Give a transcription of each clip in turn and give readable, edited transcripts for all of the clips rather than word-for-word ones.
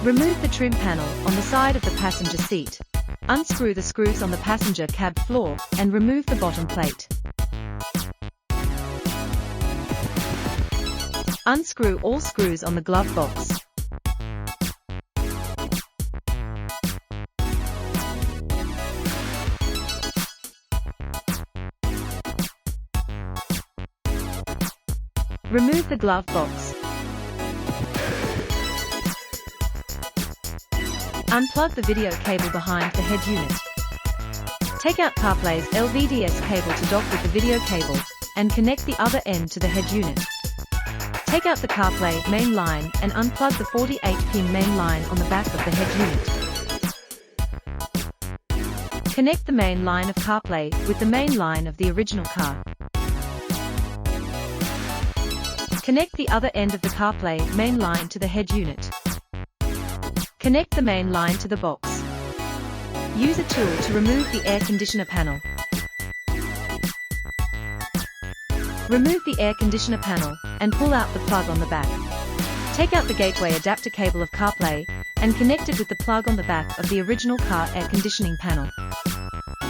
Remove the trim panel on the side of the passenger seat. Unscrew the screws on the passenger cab floor and remove the bottom plate. Unscrew all screws on the glove box. Remove the glove box. Unplug the video cable behind the head unit. Take out Carplay's LVDS cable to dock with the video cable, and connect the other end to the head unit. Take out the Carplay main line and unplug the 48-pin main line on the back of the head unit. Connect the main line of Carplay with the main line of the original car. Connect the other end of the Carplay main line to the head unit. Connect the main line to the box. Use a tool to remove the air conditioner panel. Remove the air conditioner panel and pull out the plug on the back. Take out the gateway adapter cable of Carplay and connect it with the plug on the back of the original car air conditioning panel.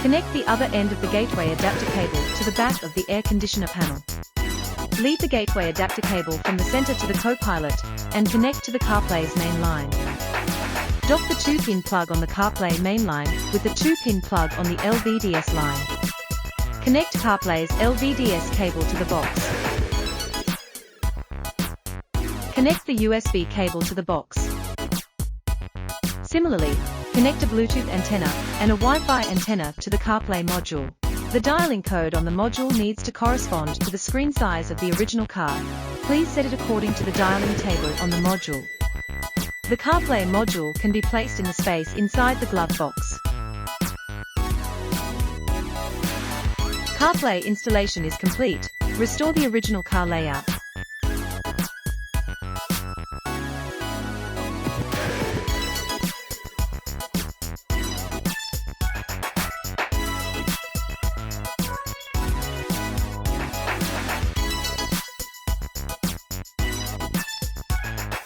Connect the other end of the gateway adapter cable to the back of the air conditioner panel. Lead the gateway adapter cable from the center to the co-pilot and connect to the Carplay's main line. Dock the 2-pin plug on the Carplay main line with the 2-pin plug on the LVDS line. Connect Carplay's LVDS cable to the box. Connect the USB cable to the box. Similarly, connect a Bluetooth antenna and a Wi-Fi antenna to the Carplay module. The dialing code on the module needs to correspond to the screen size of the original car. Please set it according to the dialing table on the module. The Carplay module can be placed in the space inside the glove box. Carplay installation is complete. Restore the original car layout.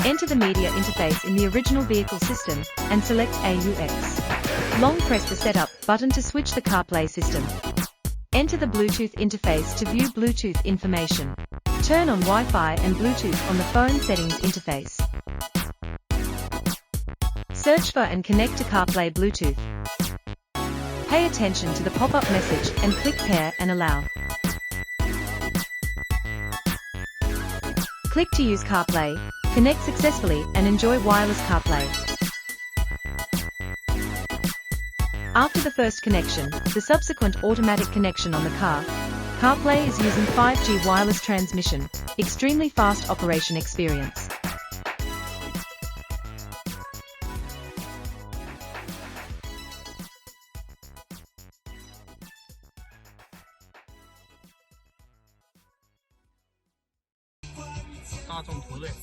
Enter the media interface in the original vehicle system and select AUX. Long press the Setup button to switch the Carplay system. Enter the Bluetooth interface to view Bluetooth information. Turn on Wi-Fi and Bluetooth on the phone settings interface. Search for and connect to Carplay Bluetooth. Pay attention to the pop-up message and click Pair and Allow. Click to use Carplay. Connect successfully and enjoy wireless Carplay. After the first connection, the subsequent automatic connection on the car, Carplay is using 5G wireless transmission, extremely fast operation experience. Touareg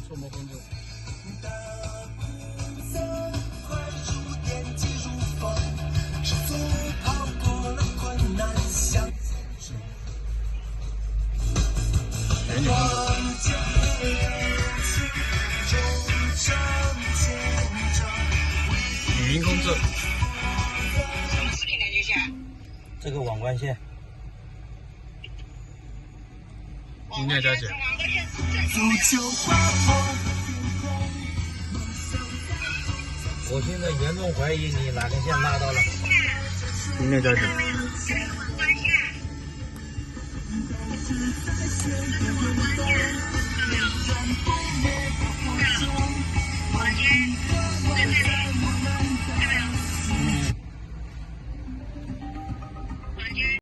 触摸工具。美女语音控制。什么视频连接线？这个网关线。音量加减。我现在严重怀疑你哪根线拉到了。音量加减。网关线。